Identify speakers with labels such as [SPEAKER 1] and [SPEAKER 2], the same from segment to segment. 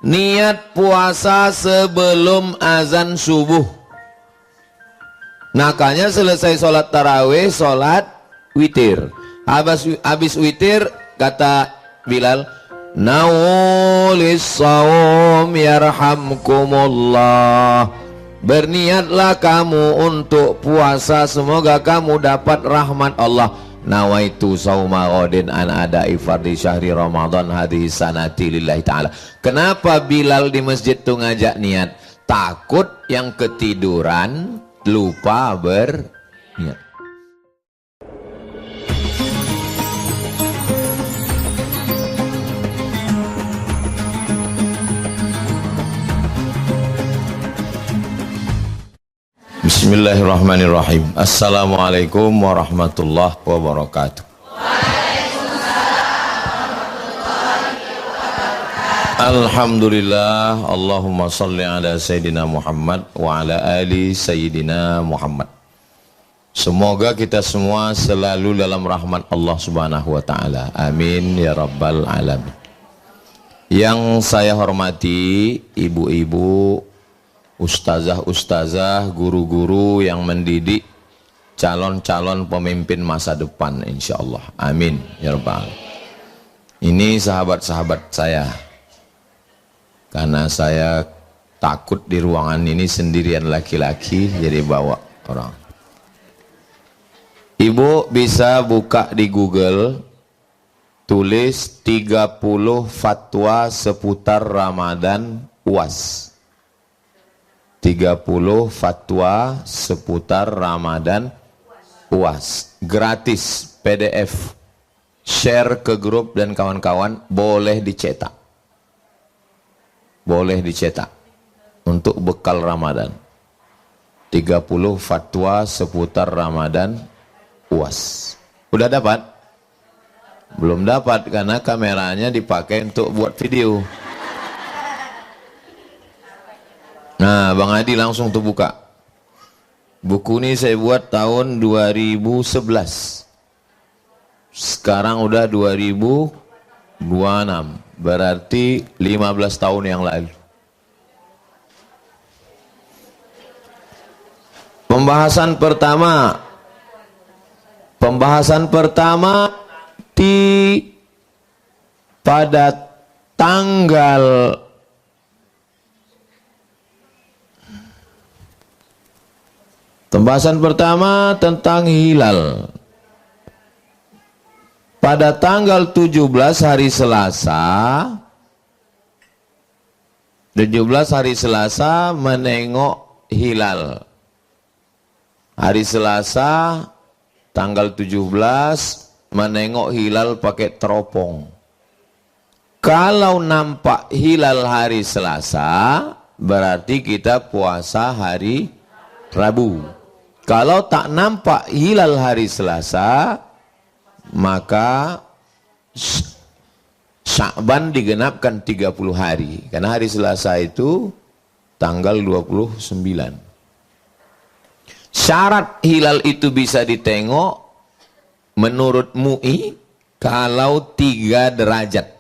[SPEAKER 1] niat puasa sebelum azan subuh. Makanya selesai sholat tarawih, sholat witir. Habis witir kata Bilal, nawulis saum yarhamkumullah. Berniatlah kamu untuk puasa, semoga kamu dapat rahmat Allah. Nawaitu sauma ghadin an ada'i fardhi syahri Ramadan hadhihi sanati lillahi ta'ala. Kenapa Bilal di masjid tuh ngajak niat? Takut yang ketiduran lupa berniat. Bismillahirrahmanirrahim. Assalamualaikum warahmatullahi wabarakatuh. Alhamdulillah. Allahumma salli ala Sayyidina Muhammad wa ala ali Sayyidina Muhammad. Semoga kita semua selalu dalam rahmat Allah subhanahu wa ta'ala. Amin ya rabbal alamin. Yang saya hormati ibu-ibu, ustazah-ustazah, guru-guru yang mendidik calon-calon pemimpin masa depan insyaallah. Amin ya rabbal. Ini sahabat-sahabat saya. Karena saya takut di ruangan ini sendirian laki-laki, jadi bawa orang. Ibu bisa buka di Google, tulis 30 fatwa seputar Ramadan UAS. 30 fatwa seputar Ramadan UAS. Gratis PDF. Share ke grup dan kawan-kawan, boleh dicetak. Boleh dicetak untuk bekal Ramadan. 30 fatwa seputar Ramadan UAS. Udah dapat? Belum dapat karena kameranya dipakai untuk buat video. Nah, Bang Adi langsung tuh buka. Buku ini saya buat tahun 2011. Sekarang udah 2026. Berarti 15 tahun yang lalu. Pembahasan pertama pada tanggal Pembahasan pertama tentang hilal. Pada tanggal 17 hari Selasa, 17 hari Selasa menengok hilal. Hari Selasa tanggal 17 menengok hilal pakai teropong. Kalau nampak hilal hari Selasa, berarti kita puasa hari Rabu. Kalau tak nampak hilal hari Selasa, maka Sya'ban digenapkan 30 hari. Karena hari Selasa itu tanggal 29. Syarat hilal itu bisa ditengok menurut MUI kalau 3 derajat.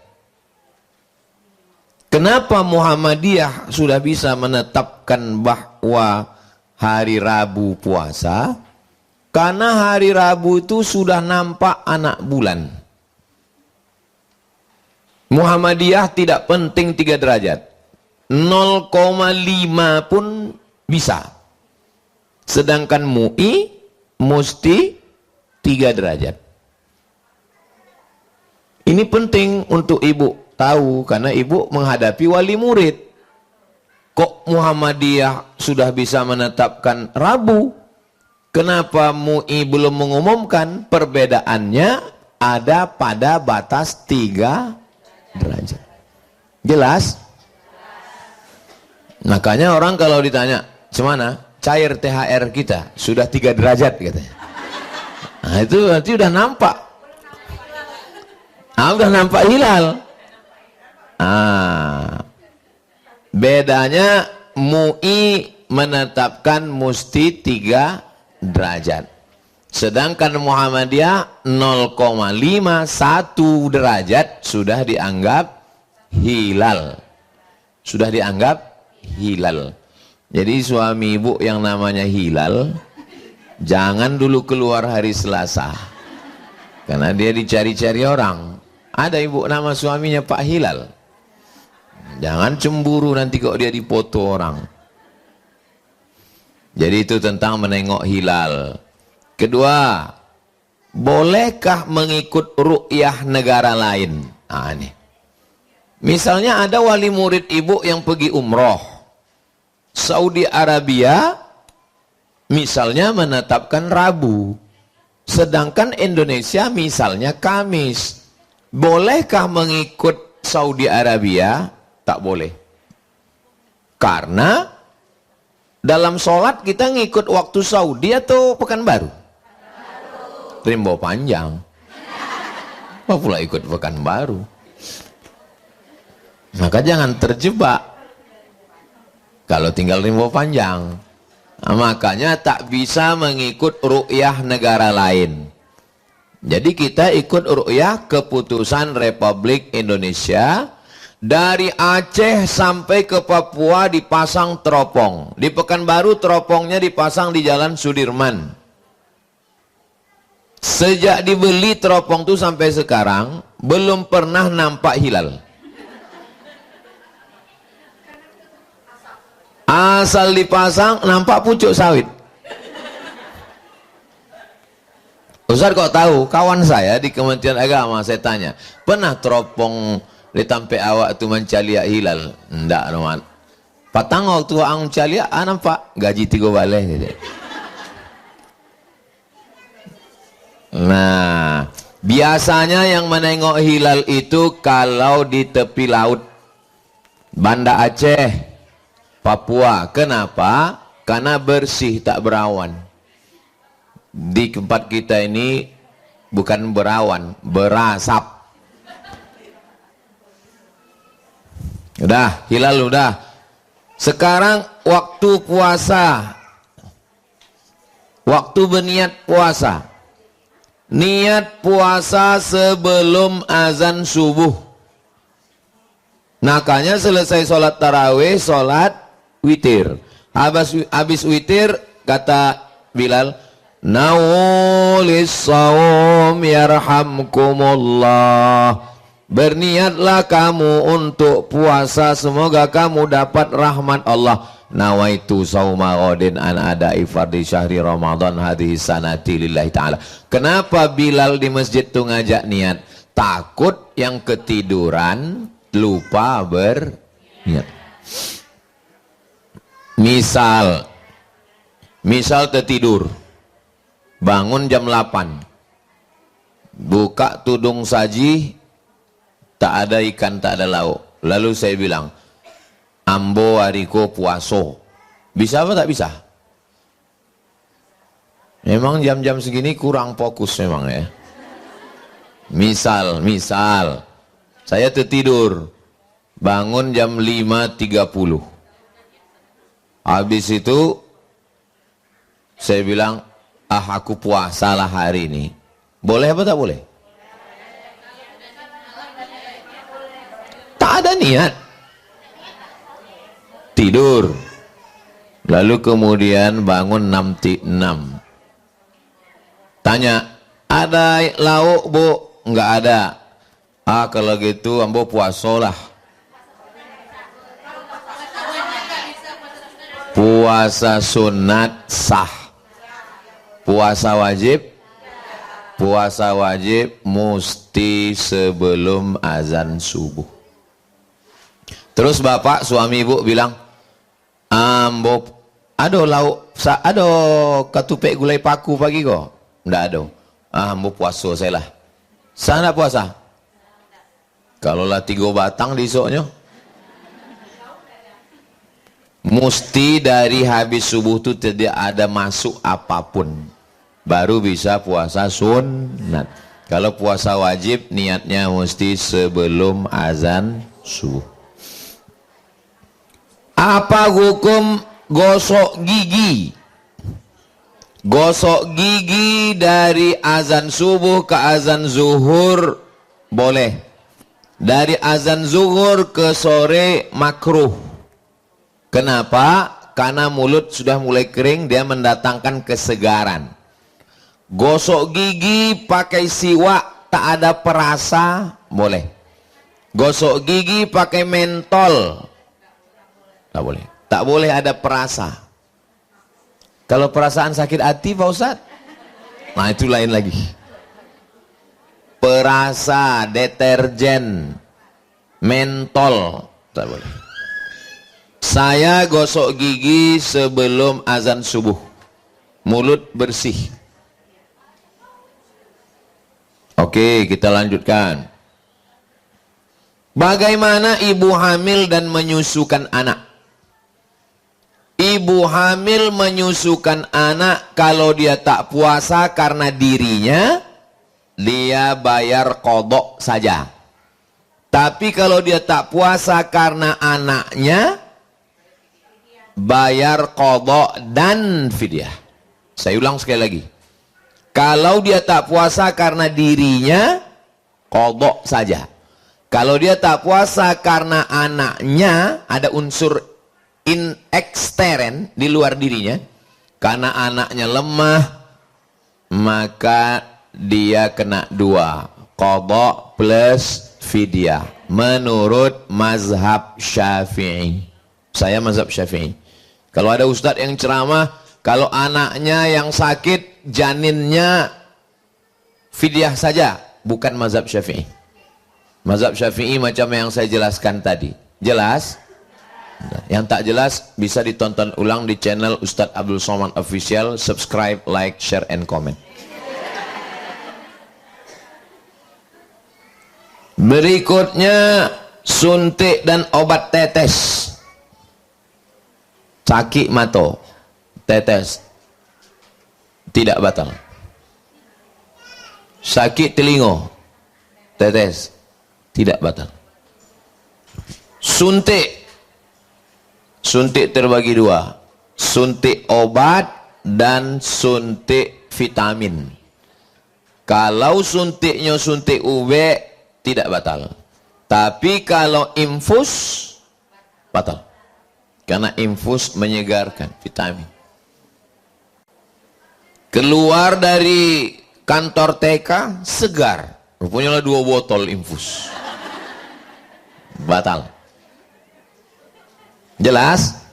[SPEAKER 1] Kenapa Muhammadiyah sudah bisa menetapkan bahwa hari Rabu puasa? Karena hari Rabu itu sudah nampak anak bulan. Muhammadiyah tidak penting 3 derajat. 0,5 pun bisa. Sedangkan MUI mesti 3 derajat. Ini penting untuk ibu tahu, karena ibu menghadapi wali murid. Kok Muhammadiyah sudah bisa menetapkan Rabu? Kenapa MUI belum mengumumkan? Perbedaannya ada pada batas 3 derajat. Jelas? Makanya orang kalau ditanya, "Semana cair THR kita?" Sudah 3 derajat katanya. Nah, itu berarti udah nampak. Udah nampak hilal. Bedanya MUI menetapkan mesti 3 derajat. Sedangkan Muhammadiyah 0,51 derajat sudah dianggap hilal. sudah dianggap hilal. Jadi suami ibu yang namanya Hilal jangan dulu keluar hari Selasa, karena dia dicari-cari orang. Ada ibu nama suaminya Pak Hilal, jangan cemburu nanti kok dia dipoto orang. Jadi itu tentang menengok hilal. Kedua, bolehkah mengikut ru'yah negara lain? Nah, ini. Misalnya ada wali murid ibu yang pergi umroh, Saudi Arabia misalnya menetapkan Rabu, sedangkan Indonesia misalnya Kamis. Bolehkah mengikut Saudi Arabia? Tak boleh. Karena dalam sholat kita ngikut waktu Saudi atau Pekanbaru? Rimbo panjang. Apa pula ikut Pekanbaru? Maka jangan terjebak kalau tinggal rimbo panjang. Nah, makanya tak bisa mengikut ru'yah negara lain. Jadi kita ikut ru'yah keputusan Republik Indonesia. Dari Aceh sampai ke Papua dipasang teropong. Di Pekanbaru teropongnya dipasang di Jalan Sudirman. Sejak dibeli teropong itu sampai sekarang belum pernah nampak hilal. Asal dipasang nampak pucuk sawit. Ustaz kok tahu? Kawan saya di Kementerian Agama saya tanya, pernah teropong ditampe awak tu mencaliak hilal? Ndak teman. Patang waktu ang caliak nampak gaji 3 balai. Nah, biasanya yang menengok hilal itu kalau di tepi laut, Banda Aceh, Papua. Kenapa? Karena bersih, tak berawan. Di tempat kita ini bukan berawan, berasap. Udah, hilal udah. Sekarang waktu puasa. Waktu berniat puasa. Niat puasa sebelum azan subuh. Makanya selesai sholat tarawih, sholat witir. Habis witir, kata Bilal, nawulis saum yarhamkumullah. Berniatlah kamu untuk puasa, semoga kamu dapat rahmat Allah. Nawaitu sauma ghadin an ada'i fardhi syahri Ramadan hadhihi sanati lillahi ta'ala. Kenapa Bilal di masjid tuh ngajak niat? Takut yang ketiduran lupa berniat. Misal tertidur, bangun jam 8, buka tudung saji, tak ada ikan, tak ada lauk. Lalu saya bilang, ambo hariko puaso. Bisa apa tak bisa? Memang jam-jam segini kurang fokus memang ya. Misal, saya tertidur, bangun jam 5.30. Habis itu, saya bilang, aku puasalah hari ini. Boleh apa tak boleh? Tak ada niat. Tidur. Lalu kemudian bangun 6.06. Tanya, ada lauk bu? Enggak ada. Kalau gitu ambo puasolah. Puasa sunat sah. Puasa wajib? Puasa wajib mesti sebelum azan subuh. Terus bapak suami ibu bilang, ambo ado lauk, ado ketupek gulai paku pagi kok? Ndak ada. Ambo puasa saya lah. Sana puasa. Kalau lah 3 batang di esoknya. Mesti dari habis subuh itu tidak ada masuk apapun. Baru bisa puasa sunat. Kalau puasa wajib niatnya mesti sebelum azan subuh. Apa hukum gosok gigi? Gosok gigi dari azan subuh ke azan zuhur boleh. Dari azan zuhur ke sore makruh. Kenapa? Karena mulut sudah mulai kering, dia mendatangkan kesegaran. Gosok gigi pakai siwak tak ada perasa, boleh. Gosok gigi pakai mentol, tak boleh. Tak boleh ada perasa. Kalau perasaan sakit hati Pak Ustadz, nah itu lain lagi. Perasa, deterjen, mentol, tak boleh. Saya gosok gigi sebelum azan subuh, mulut bersih. Oke, kita lanjutkan. Bagaimana ibu hamil dan menyusukan anak? Ibu hamil menyusukan anak kalau dia tak puasa karena dirinya, dia bayar qadha saja. Tapi kalau dia tak puasa karena anaknya, bayar qadha dan fidyah. Saya ulang sekali lagi. Kalau dia tak puasa karena dirinya, qadha saja. Kalau dia tak puasa karena anaknya, ada unsur ekstern di luar dirinya, karena anaknya lemah, maka dia kena dua, qadha plus fidyah, menurut mazhab Syafi'i. Saya mazhab Syafi'i. Kalau ada ustadz yang ceramah, kalau anaknya yang sakit, janinnya fidyah saja, bukan mazhab Syafi'i. Mazhab Syafi'i macam yang saya jelaskan tadi. Jelas? Yang tak jelas bisa ditonton ulang di channel Ustadz Abdul Somad Official. Subscribe, like, share, and comment. Berikutnya suntik dan obat tetes. Sakit mata, tetes, tidak batal. Sakit telinga, tetes, tidak batal. Suntik, suntik terbagi dua, suntik obat dan suntik vitamin. Kalau suntiknya suntik UV, tidak batal. Tapi kalau infus, batal. Karena infus menyegarkan, vitamin. Keluar dari kantor TK, segar. Rupanya 2 botol infus. Batal. Jelas?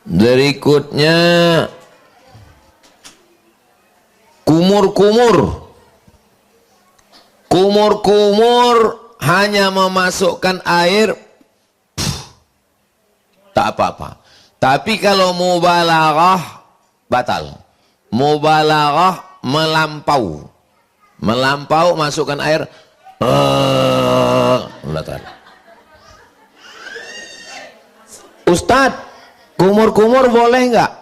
[SPEAKER 1] Berikutnya kumur-kumur. Kumur-kumur hanya memasukkan air, tak apa-apa. Tapi kalau mubalaghah, batal. Mubalaghah melampau. Melampau masukkan air, batal. Ustadz, kumur-kumur boleh nggak?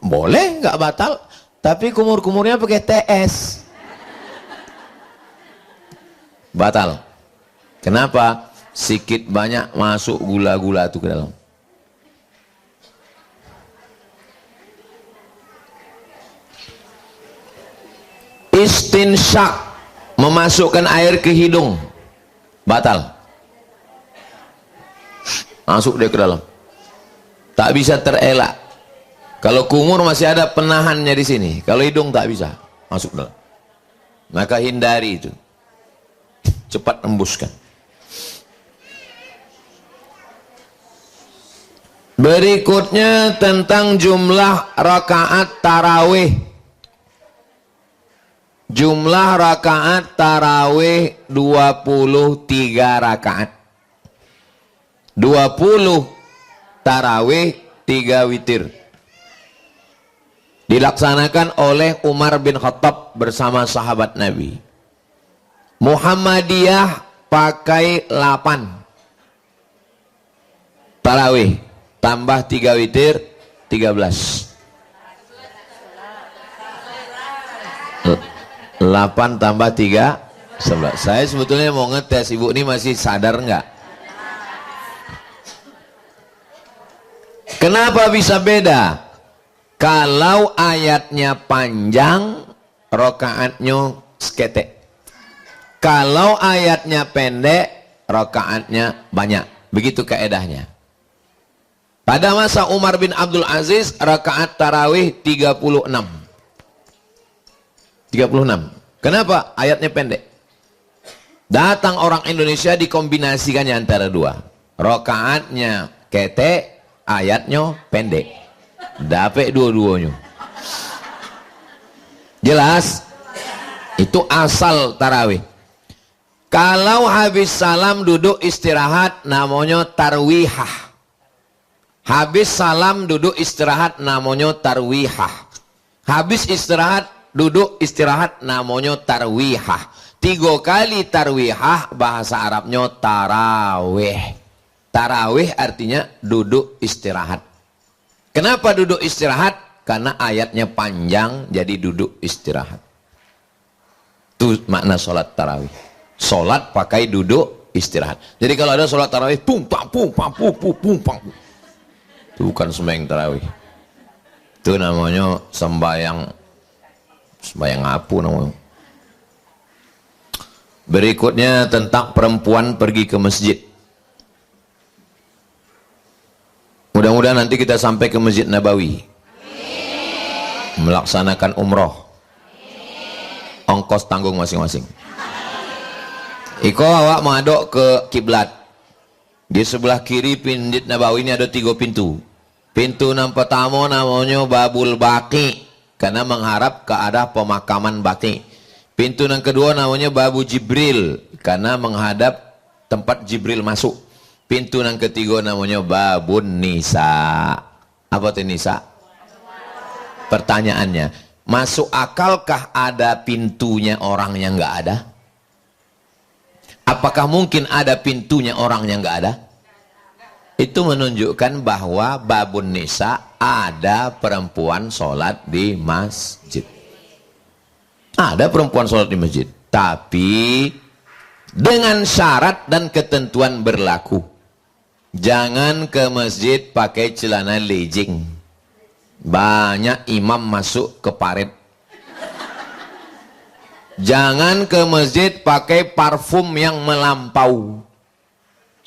[SPEAKER 1] Boleh, nggak batal. Tapi kumur-kumurnya pakai TS, batal. Kenapa? Sikit banyak masuk gula-gula itu ke dalam. Istinsyak, memasukkan air ke hidung, batal. Masuk dia ke dalam, tak bisa terelak. Kalau kumur masih ada penahannya di sini, kalau hidung tak bisa masuk dalam. Maka hindari itu, cepat embuskan. Berikutnya tentang jumlah rakaat tarawih. Jumlah rakaat tarawih 23 rakaat. 20 tarawih, 3 witir. Dilaksanakan oleh Umar bin Khattab bersama sahabat Nabi. Muhammadiyah pakai 8 tarawih, tambah 3 witir, 13. 8 tambah 3, 11. Saya sebetulnya mau ngetes, ibu ini masih sadar nggak? Kenapa bisa beda? Kalau ayatnya panjang, rokaatnya seketek. Kalau ayatnya pendek, rakaatnya banyak. Begitu kaedahnya. Pada masa Umar bin Abdul Aziz, rakaat tarawih 36. 36. Kenapa? Ayatnya pendek. Datang orang Indonesia dikombinasikannya antara dua. Rakaatnya ketek, ayatnya pendek. Dapat dua-duanya. Jelas? Itu asal tarawih. Kalau habis salam duduk istirahat namanya tarwihah. Habis salam duduk istirahat namanya tarwihah. Habis istirahat duduk istirahat namanya tarwihah. 3 kali tarwihah bahasa Arabnya tarawih. Tarawih artinya duduk istirahat. Kenapa duduk istirahat? Karena ayatnya panjang jadi duduk istirahat. Itu makna sholat tarawih. Sholat pakai duduk istirahat. Jadi kalau ada sholat tarawih pum pam pum pam pum pum pum pam. Itu bukan sembahyang tarawih. Itu namanya sembahyang apa namanya? Berikutnya tentang perempuan pergi ke masjid. Mudah-mudahan nanti kita sampai ke Masjid Nabawi. Melaksanakan umroh. Ongkos tanggung masing-masing. Iko awak mengaduk ke kiblat. Di sebelah kiri Masjid Nabawi ini ada 3 pintu. Pintu yang pertama namanya Babul Baqi, karena mengharap ke arah pemakaman Baqi. Pintu yang kedua namanya Babu Jibril, karena menghadap tempat Jibril masuk. Pintu yang ketiga namanya Babun Nisa. Apa itu Nisa? Pertanyaannya, masuk akalkah ada pintunya orang yang nggak ada? Apakah mungkin ada pintunya orang yang nggak ada? Itu menunjukkan bahwa Babun Nisa ada perempuan sholat di masjid. Ada perempuan sholat di masjid, tapi dengan syarat dan ketentuan berlaku. Jangan ke masjid pakai celana legging. Banyak imam masuk ke paret. Jangan ke masjid pakai parfum yang melampau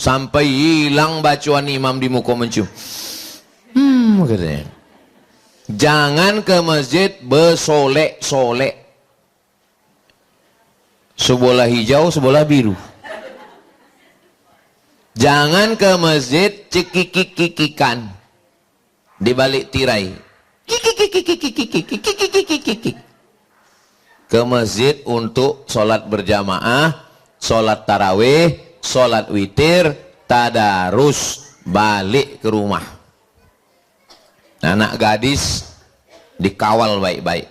[SPEAKER 1] sampai hilang bacaan imam di muka mencium. Katanya. Jangan ke masjid bersolek-solek. Sebelah hijau, sebelah biru. Jangan ke masjid cekik-kikikan di balik tirai. Ke masjid untuk sholat berjamaah, sholat tarawih, sholat witir, tadarus, balik ke rumah. Anak gadis dikawal baik-baik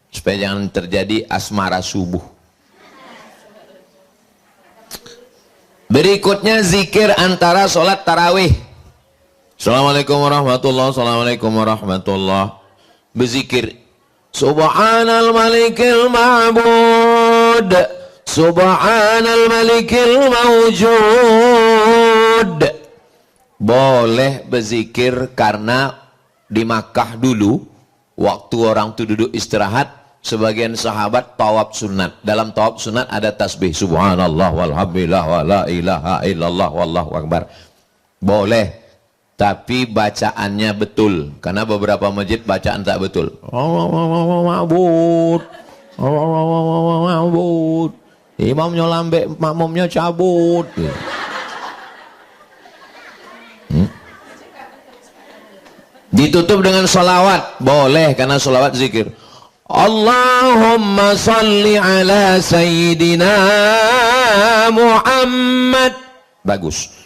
[SPEAKER 1] supaya jangan terjadi asmara subuh. Berikutnya zikir antara sholat tarawih. Assalamualaikum warahmatullahi wabarakatuh. Assalamualaikum warahmatullahi wabarakatuh. Berzikir Subhanal Malikil Ma'bud, Subhanal Malikil Mawjud. Boleh berzikir karena di Makkah dulu waktu orang itu duduk istirahat, sebagian sahabat tawaf sunat. Dalam tawaf sunat ada tasbih subhanallah walhamdulillah wa la ilaha illallah wallahu akbar. Boleh, tapi bacaannya betul, karena beberapa masjid bacaan tak betul. Imamnya lambe, makmumnya cabut. Ditutup dengan sholawat, boleh, karena sholawat zikir. Allahumma salli ala sayyidina Muhammad. Bagus.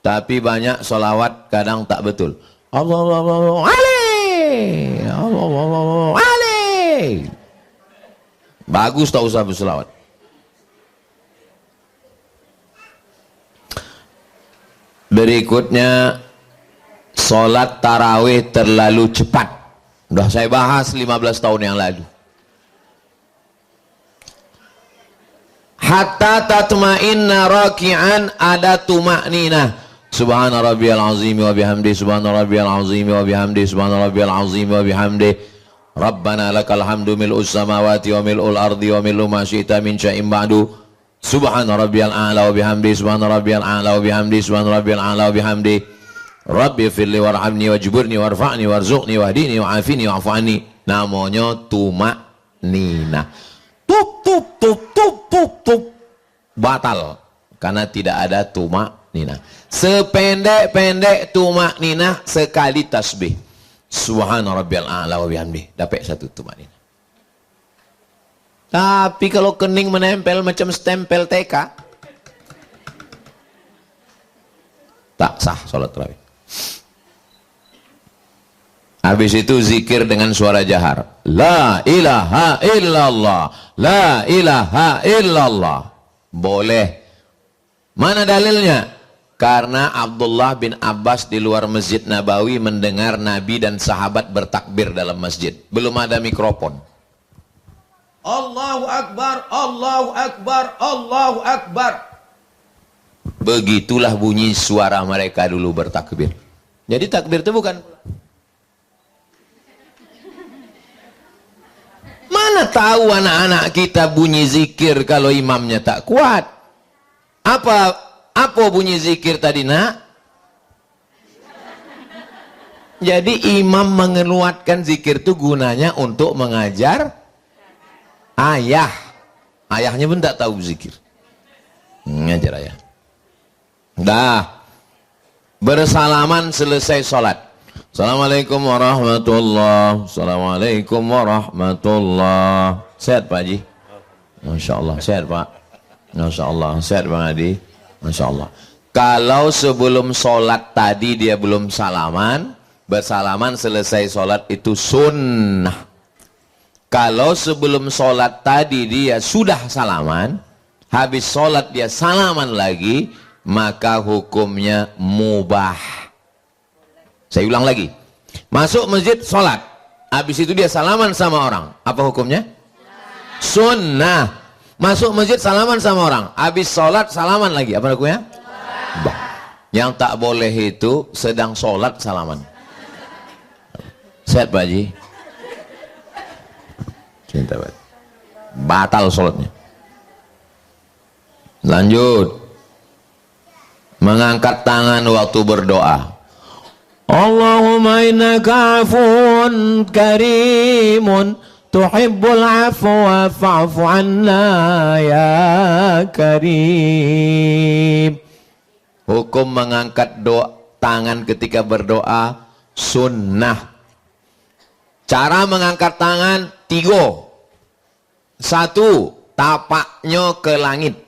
[SPEAKER 1] Tapi banyak sholawat kadang tak betul. Allahu alaihi, Allahu alaihi. Bagus, tak usah berselawat. Berikutnya, sholat tarawih terlalu cepat. Sudah saya bahas 15 tahun yang lalu. Hatta tatma'inna raki'an, ada tuma'ninah. Subhana rabbiyal azim wa bihamdi, subhana rabbiyal azim wa bihamdi, subhana rabbiyal azim wa bihamdi. Rabbana lakal hamdu mil'us samawati wa mil'ul ardi wa mil'u ma syi'ta min syai'in ba'du. Subhana rabbiyal a'la wa bihamdi, subhana rabbiyal a'la wa bihamdi, subhana rabbiyal a'la wa bihamdi. Rabbi firli warhamni wajburni warfa'ni warzuqni wahdini wa'afini wa'fu anni. Namanya tumak nina. Tup tup tup tup tup tup. Batal karena tidak ada tumak nina. Sependek-pendek tumak nina sekali tasbih. Subhana rabbiyal a'la wa bihamdi. Dapat satu tumak nina. Tapi kalau kening menempel macam stempel TK, tak sah sholat tarawih. Habis itu zikir dengan suara jahar. La ilaha illallah, la ilaha illallah. Boleh. Mana dalilnya? Karena Abdullah bin Abbas di luar Masjid Nabawi mendengar Nabi dan sahabat bertakbir dalam masjid. Belum ada mikrofon. Allahu Akbar, Allahu Akbar, Allahu Akbar. Begitulah bunyi suara mereka dulu bertakbir. Jadi takbir itu bukan. Mana tahu anak-anak kita bunyi zikir kalau imamnya tak kuat. Apa bunyi zikir tadi, nak? Jadi imam mengeluarkan zikir itu gunanya untuk mengajar ayahnya pun tak tahu zikir, ngajar ayah. Dah bersalaman selesai sholat. Assalamualaikum warahmatullahi, assalamualaikum warahmatullahi. Sehat Pak Haji? Masya Allah sehat Pak. Masya Allah sehat Bang Adi. Masya Allah. Kalau sebelum sholat tadi dia belum salaman, bersalaman selesai sholat itu sunnah. Kalau sebelum sholat tadi dia sudah salaman, habis sholat dia salaman lagi, maka hukumnya mubah. Saya ulang lagi. Masuk masjid sholat, habis itu dia salaman sama orang. Apa hukumnya? Sunnah. Masuk masjid salaman sama orang, habis sholat salaman lagi. Apa hukumnya? Mubah. Yang tak boleh itu sedang sholat salaman. Sehat Pak Haji? Batal sholatnya. Lanjut. Mengangkat tangan waktu berdoa. Allahumma innaka afun karimun tuhibbul afwa fa'fu anna ya karim. Hukum mengangkat tangan ketika berdoa sunnah. Cara mengangkat tangan 3. 1, tapaknya ke langit.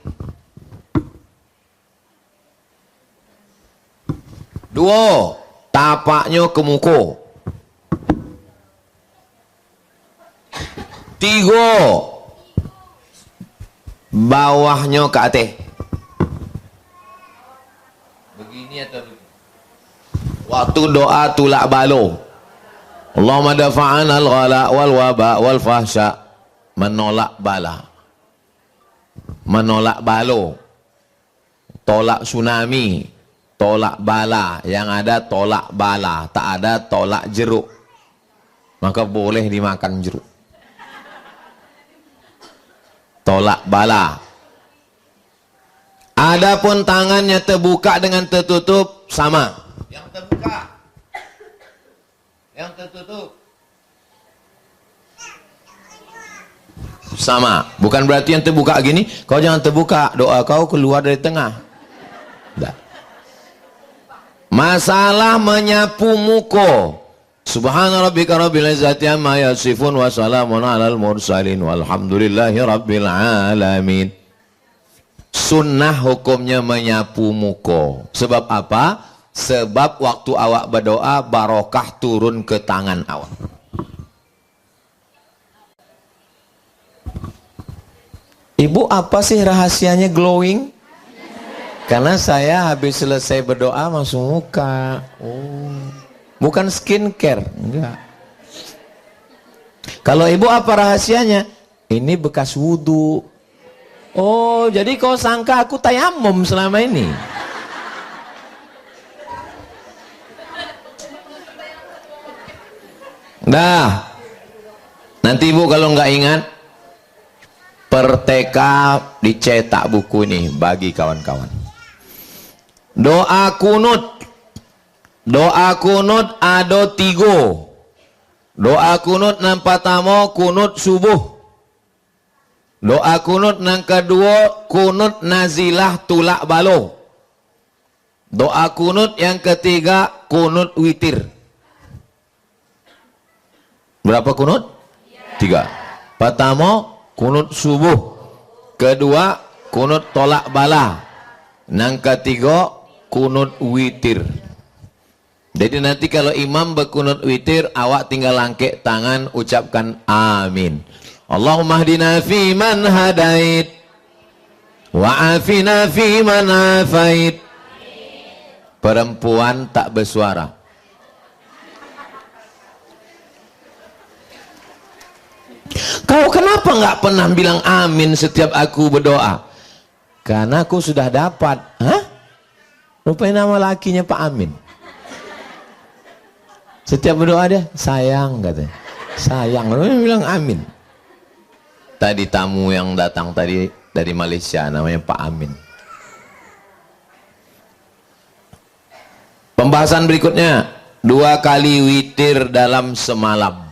[SPEAKER 1] 2, tapaknya ke muka. 3, bawahnya ke atas. Begini atau begini? Waktu doa tulak balo. Allahumma dafa'an al-ghala wal waba wal fahsya. Menolak bala, menolak balo, tolak tsunami, tolak bala. Yang ada tolak bala, tak ada tolak jeruk. Maka boleh dimakan jeruk. Tolak bala. Adapun tangannya terbuka dengan tertutup sama. Yang terbuka, yang tertutup sama. Bukan berarti yang terbuka gini, kau jangan terbuka, doa kau keluar dari tengah. Tidak. Masalah menyapu muka. Subhana rabbika rabbil izzati amma yasifun wa salamun alal mursalin walhamdulillahi rabbil alamin. Sunnah hukumnya menyapu muka. Sebab apa? Sebab waktu awak berdoa barokah turun ke tangan awak. Ibu, apa sih rahasianya glowing? Karena saya habis selesai berdoa langsung muka. Oh, bukan skincare, enggak. Kalau ibu apa rahasianya? Ini bekas wudhu. Oh, jadi kau sangka aku tayamum selama ini? Dah. Nanti ibu kalau nggak ingat, Perteka dicetak buku ini bagi kawan-kawan. Doa kunut. Doa kunut ada 3. Doa kunut yang pertama kunut subuh. Doa kunut yang kedua kunut nazilah tulak balo. Doa kunut yang ketiga kunut witir. Berapa kunut? 3. Pertama kunut subuh, kedua kunut tolak bala, yang ketiga kunut witir. Jadi nanti kalau imam berkunut witir, awak tinggal langkek tangan ucapkan amin. Allahumma hdina fi man hadait wa afina fi man afait. Perempuan tak bersuara. Kau kenapa nggak pernah bilang amin setiap aku berdoa? Karena aku sudah dapat. Hah? Rupanya nama lakinya Pak Amin. Setiap berdoa dia sayang katanya. Sayang. Rupanya bilang amin. Tadi tamu yang datang tadi dari Malaysia namanya Pak Amin. Pembahasan berikutnya, 2 kali witir dalam semalam.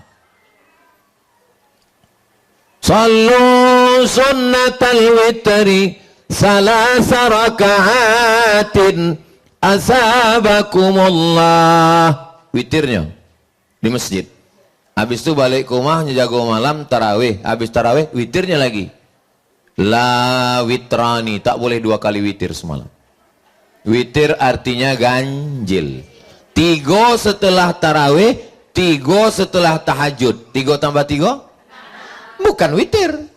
[SPEAKER 1] Sallu sunnatal witri salasa raka'atin asabakumullah. Witirnya di masjid. Habis itu balik ke rumah jaga malam tarawih. Habis tarawih witirnya lagi. La witrani, tak boleh 2 kali witir semalam. Witir artinya ganjil. 3 setelah tarawih, 3 setelah tahajud. 3 tambah 3? Bukan witir.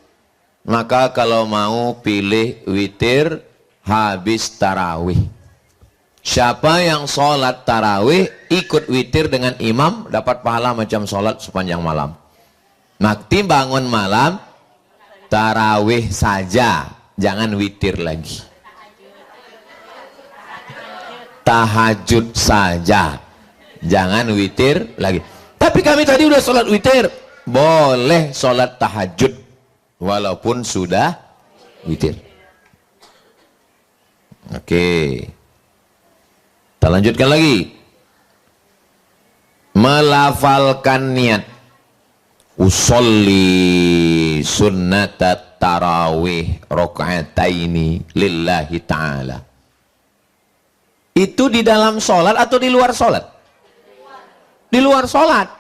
[SPEAKER 1] Maka kalau mau pilih witir habis tarawih. Siapa yang sholat tarawih ikut witir dengan imam dapat pahala macam sholat sepanjang malam. Nanti bangun malam tarawih saja, jangan witir lagi. Tahajud saja, jangan witir lagi. Tapi kami tadi udah sholat witir. Boleh sholat tahajud walaupun sudah witir. Oke, kita lanjutkan lagi. Melafalkan niat. Usolli sunnatat tarawih rakaataini lillahi ta'ala. Itu di dalam sholat atau di luar sholat? Di luar sholat.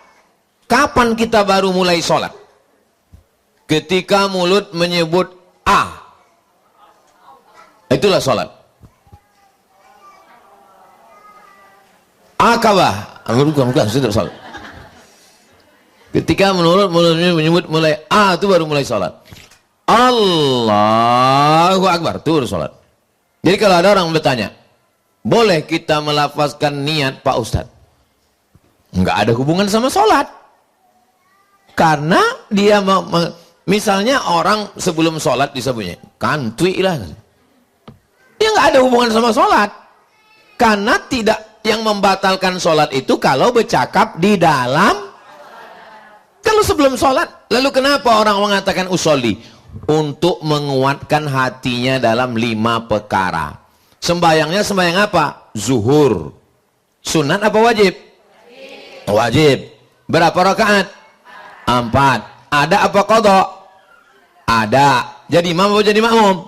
[SPEAKER 1] Kapan kita baru mulai sholat? Ketika mulut menyebut A. Itulah sholat. Akabah. Bukan, sudah sholat. Ketika mulutnya menyebut mulai A, itu baru mulai sholat. Allahu Akbar, itu baru sholat. Jadi kalau ada orang bertanya, boleh kita melafazkan niat Pak Ustadz? Enggak ada hubungan sama sholat. Karena dia misalnya orang sebelum sholat disebutnya kantui lah, dia nggak ada hubungan sama sholat. Karena tidak, yang membatalkan sholat itu kalau bercakap di dalam, kalau sebelum sholat. Lalu kenapa orang mengatakan usolli? Untuk menguatkan hatinya dalam 5 perkara. Sembayangnya sembayang apa? Zuhur. Sunat apa wajib? Wajib. Berapa rakaat? 4. Ada apa qadha? Ada. Jadi imam apa jadi makmum?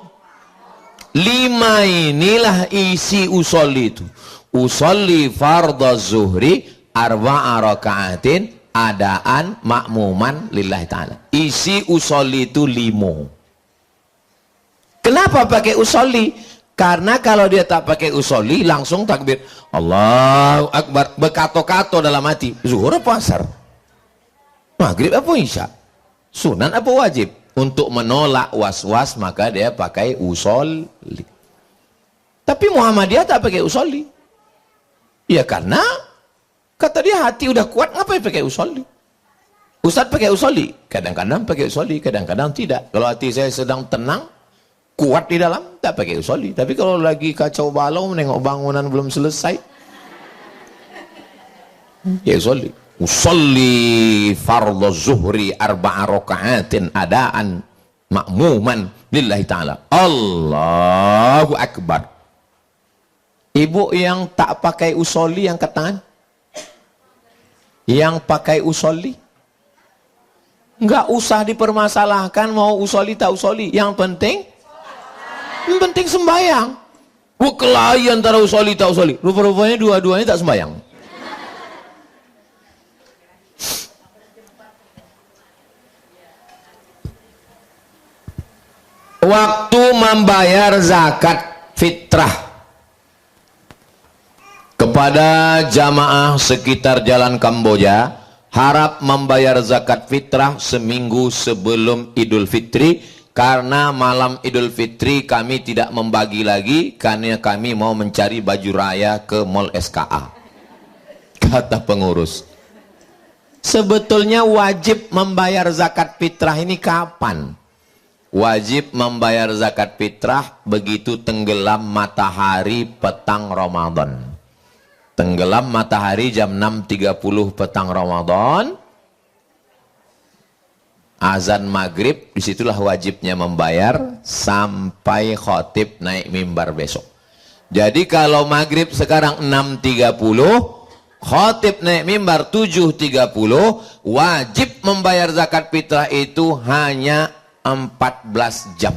[SPEAKER 1] 5 inilah isi usolli itu. Usolli fardhu zuhri 4 rakaatin adaan makmuman lillahi ta'ala. Isi usolli itu 5. Kenapa pakai usolli? Karena kalau dia tak pakai usolli langsung takbir Allahu Akbar, berkato-kato dalam hati, zuhur apa asar? Maghrib apa isya? Sunat apa wajib? Untuk menolak was-was maka dia pakai usolli. Tapi Muhammadiyah tak pakai usolli. Ya karena kata dia hati udah kuat, ngapain pakai usolli? Ustaz pakai usolli, kadang-kadang pakai usolli, kadang-kadang tidak. Kalau hati saya sedang tenang, kuat di dalam, tak pakai usolli. Tapi kalau lagi kacau balau, menengok bangunan belum selesai, ya usolli. Usolli fardhu zuhri 4 rakaatin adaan makmuman lillahi ta'ala. Allahu Akbar. Ibu yang tak pakai usoli yang tangan. Yang pakai usoli, nggak usah dipermasalahkan mau usoli tak usoli. Yang penting sembahyang. Kelahi antara usoli tak usoli. Rupa-rupanya dua-duanya tak sembahyang. Waktu membayar zakat fitrah kepada jamaah sekitar Jalan Kamboja, harap membayar zakat fitrah seminggu sebelum Idul Fitri, karena malam Idul Fitri kami tidak membagi lagi karena kami mau mencari baju raya ke Mall SKA, kata pengurus. Sebetulnya wajib membayar zakat fitrah ini kapan? Wajib membayar zakat fitrah begitu tenggelam matahari petang Ramadan. Tenggelam matahari jam 6.30 petang Ramadan, azan maghrib, disitulah wajibnya membayar sampai khotib naik mimbar besok. Jadi kalau maghrib sekarang 6.30, khotib naik mimbar 7.30, wajib membayar zakat fitrah itu hanya 14 jam.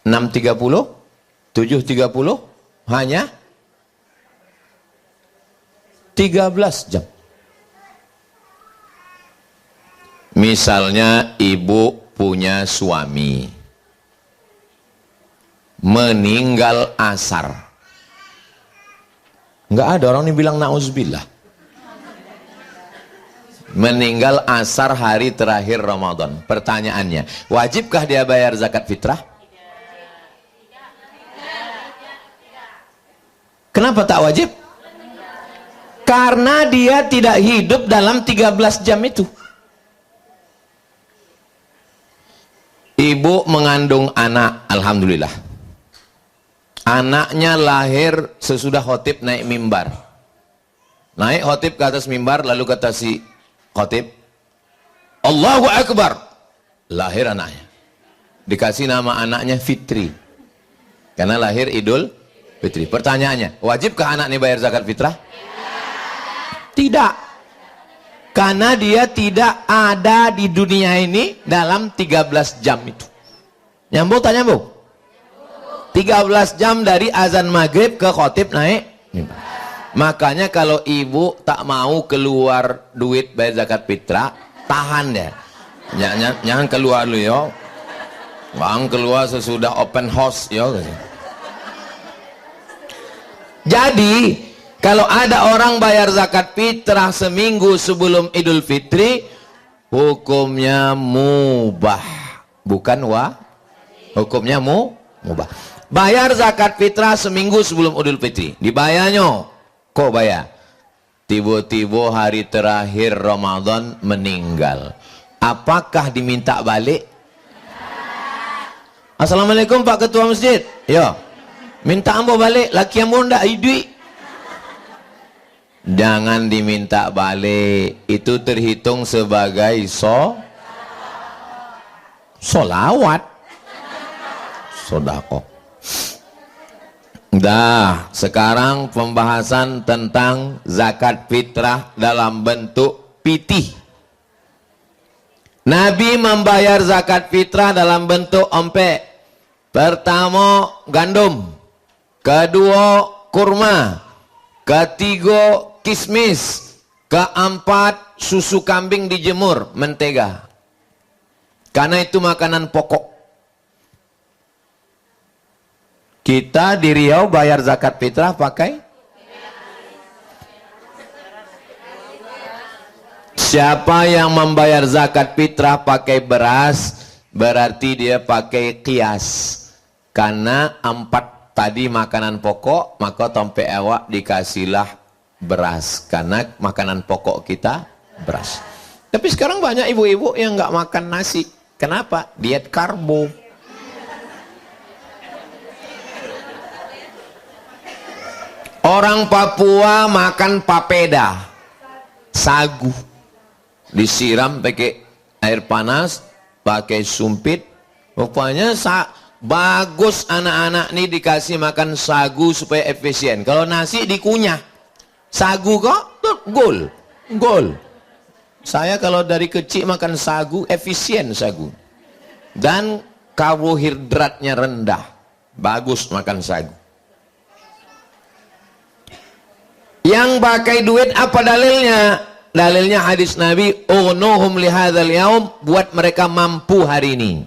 [SPEAKER 1] 6.30, 7.30, hanya 13 jam. Misalnya ibu punya suami meninggal asar, nggak ada orang yang bilang na'udzubillah. Meninggal asar hari terakhir Ramadan. Pertanyaannya, wajibkah dia bayar zakat fitrah? Kenapa tak wajib? Karena dia tidak hidup dalam 13 jam itu. Ibu mengandung anak, alhamdulillah. Anaknya lahir sesudah khotib naik mimbar. Naik khotib ke atas mimbar, lalu kata si khotib, Allahu Akbar. Lahir anaknya. Dikasih nama anaknya Fitri. Karena lahir Idul Fitri. Pertanyaannya, wajibkah anak ini bayar zakat fitrah? Tidak. Karena dia tidak ada di dunia ini dalam 13 jam itu. Nyambung tak nyambung? 13 jam dari azan maghrib ke khotib naik mimbar. Makanya kalau ibu tak mau keluar duit bayar zakat fitrah, tahan deh. Jangan keluar dulu yo. Bang keluar sesudah open house yo. Jadi kalau ada orang bayar zakat fitrah seminggu sebelum Idul Fitri, hukumnya mubah, bukan hukumnya mubah. Bayar zakat fitrah seminggu sebelum Idul Fitri, dibayarnya. Kok bayar? Tiba-tiba hari terakhir Ramadan meninggal, apakah diminta balik? Assalamualaikum Pak Ketua Masjid. Ya, minta ambo balik, laki ambo ndak duit. Jangan diminta balik, itu terhitung sebagai solawat, sodako. Dah, sekarang pembahasan tentang zakat fitrah dalam bentuk pitih. Nabi membayar zakat fitrah dalam bentuk ompek. Pertama gandum, kedua kurma, ketiga kismis, keempat susu kambing dijemur, mentega. Karena itu makanan pokok. Kita di Riau bayar zakat fitrah pakai? Siapa yang membayar zakat fitrah pakai beras, berarti dia pakai kias. Karena 4 tadi makanan pokok, maka tompe awak dikasihlah beras. Karena makanan pokok kita beras. Tapi sekarang banyak ibu-ibu yang nggak makan nasi. Kenapa? Diet karbo. Orang Papua makan papeda, sagu, disiram pakai air panas, pakai sumpit. Rupanya bagus anak-anak nih dikasih makan sagu supaya efisien. Kalau nasi dikunyah, sagu kok gol. Saya kalau dari kecil makan sagu, efisien sagu. Dan karbohidratnya rendah. Bagus makan sagu. Yang pakai duit apa dalilnya? Dalilnya hadis Nabi, "Ughnuhum lihadzal yaum", buat mereka mampu hari ini.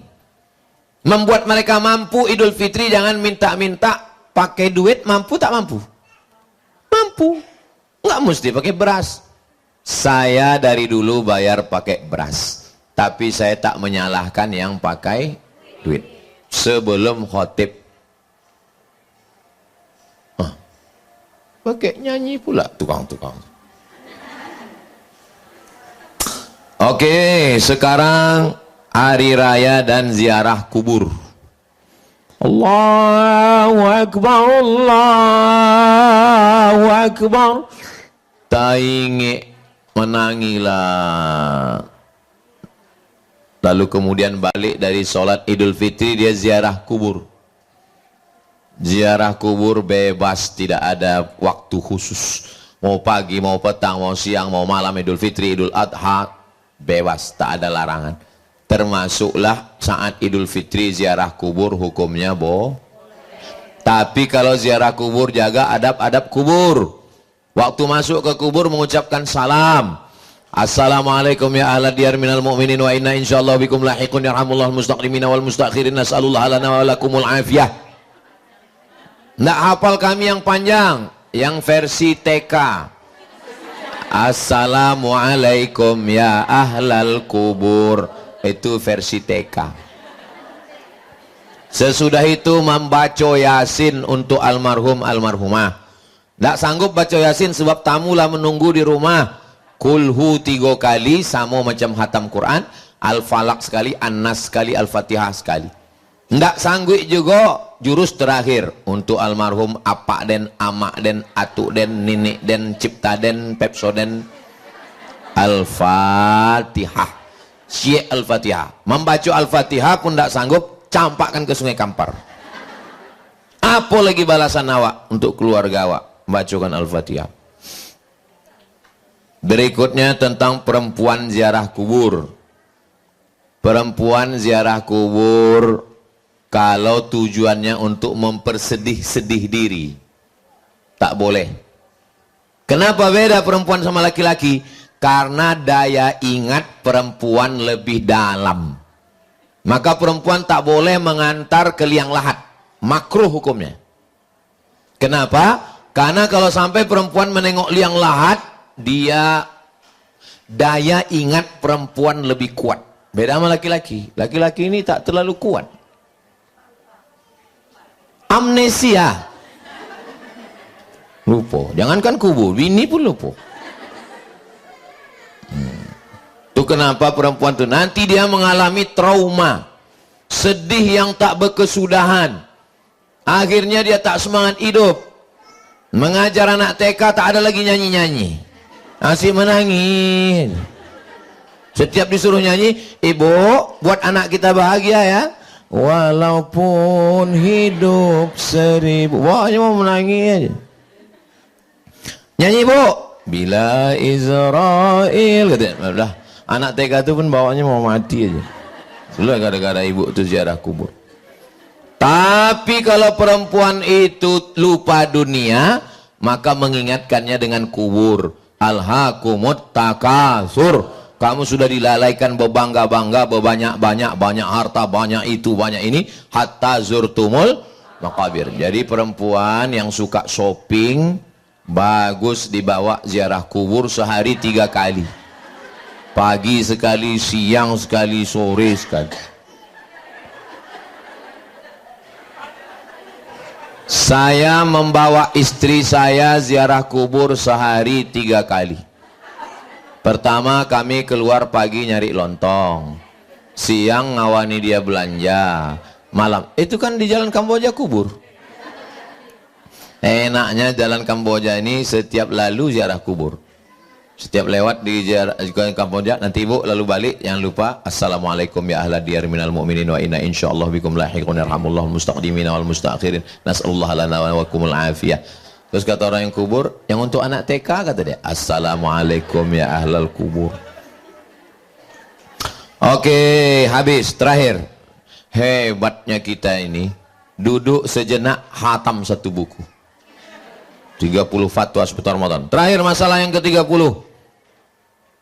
[SPEAKER 1] Membuat mereka mampu Idul Fitri, jangan minta-minta pakai duit. Mampu tak mampu? Mampu. Nggak mesti pakai beras. Saya dari dulu bayar pakai beras, tapi saya tak menyalahkan yang pakai duit. Sebelum khotib, pakai nyanyi pula tukang-tukang. Oke, sekarang hari raya dan ziarah kubur. Allahu Akbar, Allahu Akbar. Tainge menangilah. Lalu kemudian balik dari sholat Idul Fitri, dia ziarah kubur. Ziarah kubur bebas, tidak ada waktu khusus. Mau pagi, mau petang, mau siang, mau malam, Idul Fitri, Idul Adha, bebas, tak ada larangan. Termasuklah saat Idul Fitri ziarah kubur, hukumnya tapi kalau ziarah kubur jaga adab-adab kubur. Waktu masuk ke kubur mengucapkan salam. Assalamualaikum ya ahla diyar minal mu'minin wa inna insyaallah bikum lahiqun yarhamullah mustaqdimina wal mustakhirin nas'alullah lana wa lakumul afiyah. Nggak hafal kami yang panjang, yang versi TK. Assalamualaikum ya ahlal kubur, itu versi TK. Sesudah itu membaca Yasin untuk almarhum almarhumah. Nggak sanggup baca Yasin sebab tamulah menunggu di rumah. Kulhu 3 kali sama macam hatam Quran, Al-Falaq sekali, An-Nas sekali, Al-Fatihah sekali. Nggak sanggup juga jurus terakhir untuk almarhum apak den, amak den, atuk den, ninik den, cipta den, pepso den. Al-Fatihah. Syekh Al-Fatihah. Membaca Al-Fatihah pun nggak sanggup, campakkan ke Sungai Kampar. Apa lagi balasan awak untuk keluarga awak? Bacakan Al-Fatihah. Berikutnya tentang perempuan ziarah kubur. Perempuan ziarah kubur kalau tujuannya untuk mempersedih-sedih diri, tak boleh. Kenapa beda perempuan sama laki-laki? Karena daya ingat perempuan lebih dalam. Maka perempuan tak boleh mengantar ke liang lahat. Makruh hukumnya. Kenapa? Karena kalau sampai perempuan menengok liang lahat, dia daya ingat perempuan lebih kuat. Beda sama laki-laki. Laki-laki ini tak terlalu kuat. Amnesia. Lupa. Jangankan kubur, bini pun lupa. Itu kenapa perempuan itu nanti dia mengalami trauma, sedih yang tak berkesudahan. Akhirnya dia tak semangat hidup. Mengajar anak TK tak ada lagi nyanyi-nyanyi. Asyik menangis. Setiap disuruh nyanyi, ibu buat anak kita bahagia ya. Walaupun hidup 1000. Wah, hanya mau menangis aja. Nyanyi bu. Bila Israel. Katanya, anak TK itu pun bawanya mau mati aja. Sudah gara-gara ibu itu ziarah kubur. Tapi kalau perempuan itu lupa dunia, maka mengingatkannya dengan kubur. Alhaakumut takasur. Kamu sudah dilalaikan berbangga-bangga, berbanyak-banyak, banyak harta, banyak itu, banyak ini, hatta zurtumul maqabir. Jadi perempuan yang suka shopping, bagus dibawa ziarah kubur sehari 3 kali. Pagi sekali, siang sekali, sore sekali. Saya membawa istri saya ziarah kubur sehari 3 kali. Pertama kami keluar pagi nyari lontong, siang ngawani dia belanja, malam itu kan di jalan Kamboja kubur. Enaknya jalan Kamboja ini setiap lalu ziarah kubur. Setiap lewat di kampung Jak, nanti ibu lalu balik, jangan lupa assalamualaikum ya ahla diyar minal mu'minin wa inna insyaallah bikum lahiqun yarhamullahu mustaqdimin wal mustaakhirin nas'alullah lana wa lakumul afiyah. Terus kata orang yang kubur, yang untuk anak TK kata dia, assalamualaikum ya ahlal kubur. Oke, habis. Terakhir, hebatnya kita ini duduk sejenak hatam satu buku 30 fatwa seputar Ramadan. Terakhir masalah yang ke-30,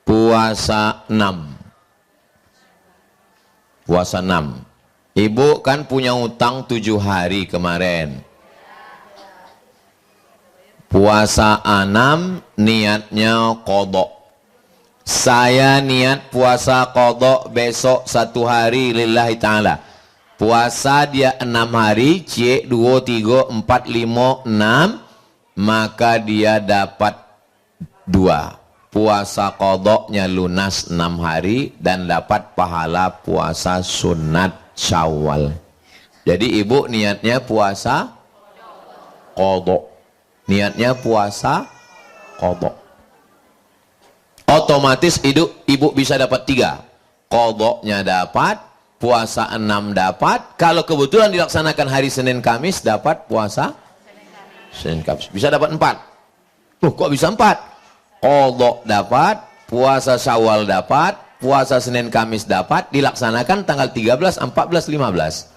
[SPEAKER 1] puasa 6. Puasa 6. Ibu kan punya utang 7 hari kemarin. Puasa 6 niatnya qadha. Saya niat puasa qadha besok 1 hari lillahi ta'ala. Puasa dia 6 hari, C 2, 3, 4, 5, 6, maka dia dapat 2. Puasa qadha-nya lunas 6 hari dan dapat pahala puasa sunat Syawal. Jadi ibu niatnya puasa qadha. Niatnya puasa qadha. Otomatis ibu bisa dapat 3. Qadha-nya dapat, puasa 6 dapat. Kalau kebetulan dilaksanakan hari Senin Kamis dapat puasa Senin Kamis. Bisa dapat 4. Kok bisa 4? Qadha dapat, puasa Syawal dapat, puasa Senin Kamis dapat, dilaksanakan tanggal 13, 14, 15.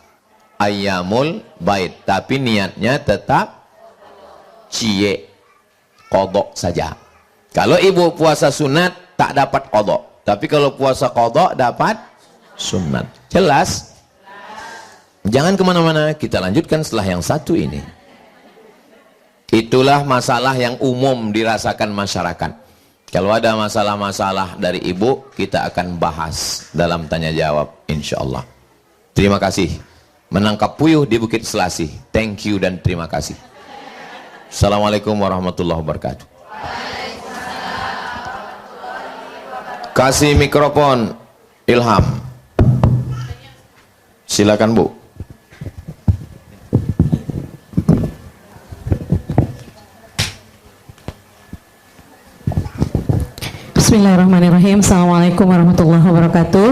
[SPEAKER 1] Ayyamul Bait, tapi niatnya tetap cie qadha saja. Kalau ibu puasa sunat tak dapat qadha, tapi kalau puasa qadha dapat sunat. Jelas? Jangan kemana-mana, kita lanjutkan setelah yang satu ini. Itulah masalah yang umum dirasakan masyarakat. Kalau ada masalah-masalah dari ibu, kita akan bahas dalam tanya jawab insyaallah. Terima kasih. Menangkap puyuh di Bukit Selasih. Thank you dan terima kasih. Assalamualaikum warahmatullahi wabarakatuh. Kasih mikrofon Ilham. Silakan Bu.
[SPEAKER 2] Bismillahirrahmanirrahim. Assalamualaikum warahmatullahi wabarakatuh.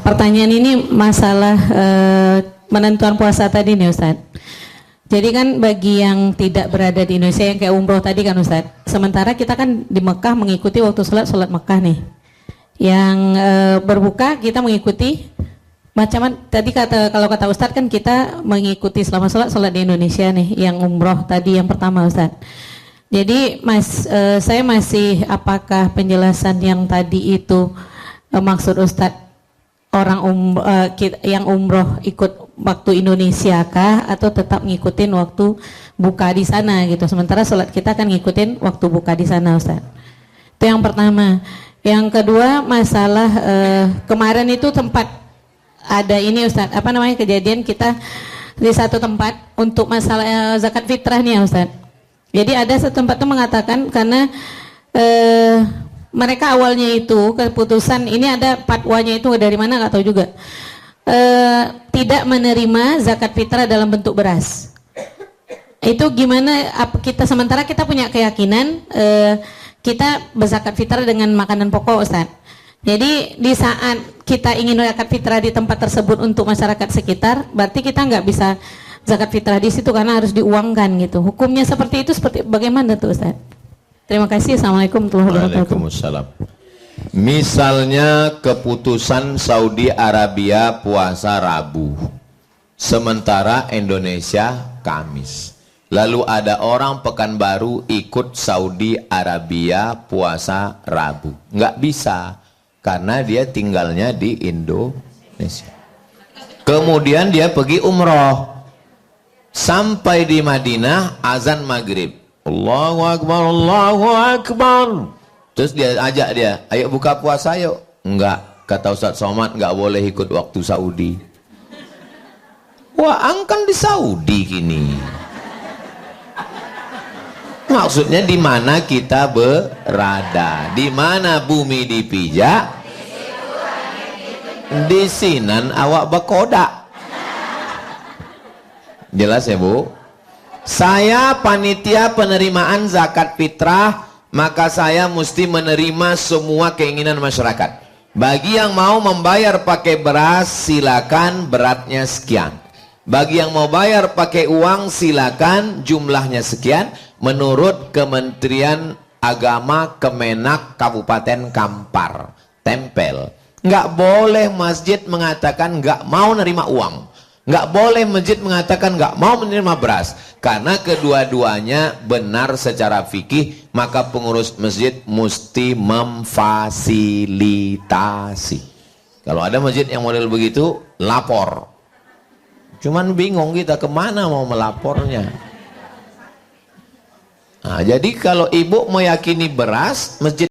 [SPEAKER 2] Pertanyaan ini masalah penentuan puasa tadi nih Ustaz. Jadi kan bagi yang tidak berada di Indonesia yang kayak umroh tadi kan Ustaz, sementara kita kan di Mekah mengikuti waktu sholat Mekah nih. Yang berbuka kita mengikuti macam tadi kalau kata Ustaz kan kita mengikuti selama sholat di Indonesia nih. Yang umroh tadi yang pertama Ustaz. Jadi saya masih apakah penjelasan yang tadi itu maksud Ustadz orang yang umroh ikut waktu Indonesia kah atau tetap ngikutin waktu buka di sana gitu. Sementara sholat kita kan ngikutin waktu buka di sana Ustadz. Itu yang pertama. Yang kedua masalah kemarin itu tempat ada ini Ustadz, apa namanya kejadian kita di satu tempat untuk masalah zakat fitrah nih ya Ustadz. Jadi ada satu tempat itu mengatakan karena mereka awalnya itu keputusan ini ada fatwanya itu dari mana nggak tahu juga tidak menerima zakat fitrah dalam bentuk beras. Itu gimana? Kita sementara kita punya keyakinan kita berzakat fitrah dengan makanan pokok Ustaz. Jadi di saat kita ingin zakat fitrah di tempat tersebut untuk masyarakat sekitar, berarti kita nggak bisa zakat fitrah di situ karena harus diuangkan gitu. Hukumnya seperti itu seperti bagaimana tuh Ustaz? Terima kasih. Assalamualaikum warahmatullahi wabarakatuh.
[SPEAKER 1] Waalaikumsalam. Misalnya keputusan Saudi Arabia puasa Rabu, sementara Indonesia Kamis. Lalu ada orang Pekanbaru ikut Saudi Arabia puasa Rabu. Nggak bisa karena dia tinggalnya di Indonesia. Kemudian dia pergi umroh. Sampai di Madinah azan maghrib, Allahu Akbar, Allahu Akbar. Terus dia ajak dia, ayo buka puasa yuk. Enggak, kata Ustaz Somad, enggak boleh ikut waktu Saudi. Wah, angkan di Saudi kini. Maksudnya di mana kita berada, di mana bumi dipijak, di sinan awak berkodak. Jelas ya Bu? Saya panitia penerimaan zakat fitrah, maka saya mesti menerima semua keinginan masyarakat. Bagi yang mau membayar pakai beras, silakan, beratnya sekian. Bagi yang mau bayar pakai uang, silakan, jumlahnya sekian. Menurut Kementerian Agama Kemenak Kabupaten Kampar, tempel. Nggak boleh masjid mengatakan nggak mau nerima uang. Nggak boleh masjid mengatakan nggak mau menerima beras, karena kedua-duanya benar secara fikih, maka pengurus masjid mesti memfasilitasi. Kalau ada masjid yang model begitu, lapor. Cuman bingung kita kemana mau melapornya. Nah, jadi kalau ibu meyakini beras, masjid